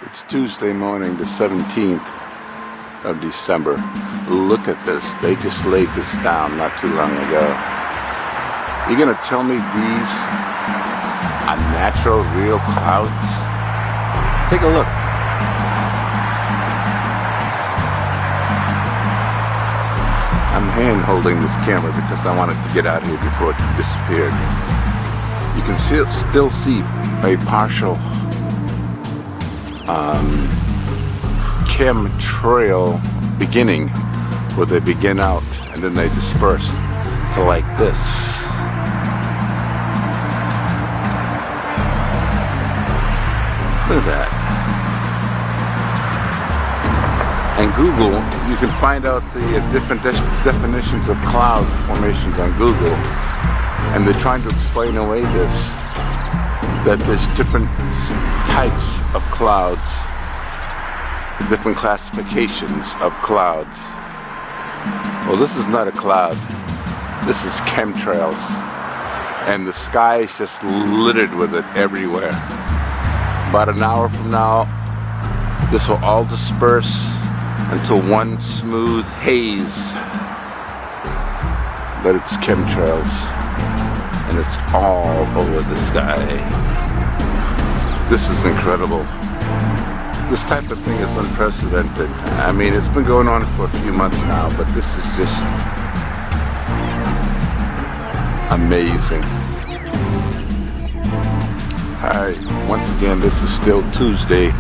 It's Tuesday morning, the 17th of December. Look at this. They just laid this down not too long ago. You're gonna tell me these are natural, real clouds? Take a look. I'm hand holding this camera because I wanted to get out of here before it disappeared. You can still see a partial chemtrail beginning, where they begin out and then they disperse to like this. Look at that. And Google, you can find out the different definitions of cloud formations on Google, and they're trying to explain away this, that there's different types of clouds, different classifications of clouds. Well, this is not a cloud. This is chemtrails. And the sky is just littered with it everywhere. About an hour from now, this will all disperse until one smooth haze. But it's chemtrails. And it's all over the sky. This is incredible. This type of thing is unprecedented. I mean, it's been going on for a few months now, but this is just amazing. Hi, once again, this is still Tuesday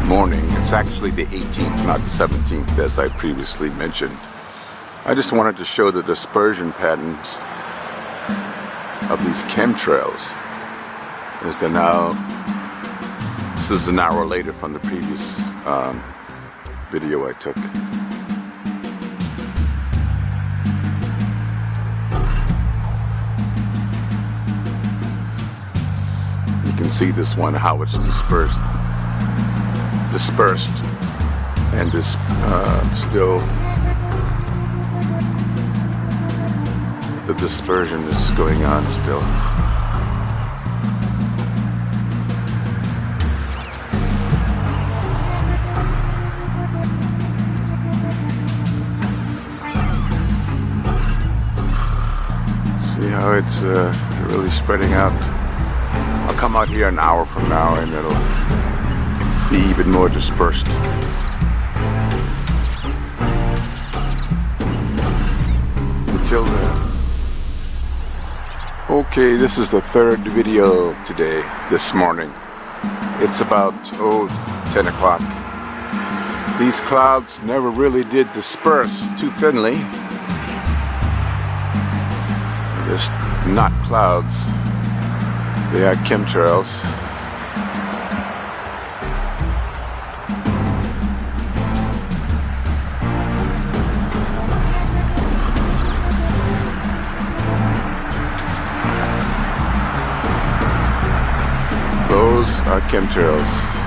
morning. It's actually the 18th, not the 17th, as I previously mentioned. I just wanted to show the dispersion patterns of these chemtrails. As they're now, this is an hour later from the previous video I took. You can see this one, how it's dispersed, and this still, the dispersion is going on still. See how it's really spreading out. I'll come out here an hour from now and it'll be even more dispersed. Until then. Okay, this is the third video today, this morning. It's about 10 o'clock. These clouds never really did disperse too thinly. Just not clouds, they are chemtrails. Those are chemtrails.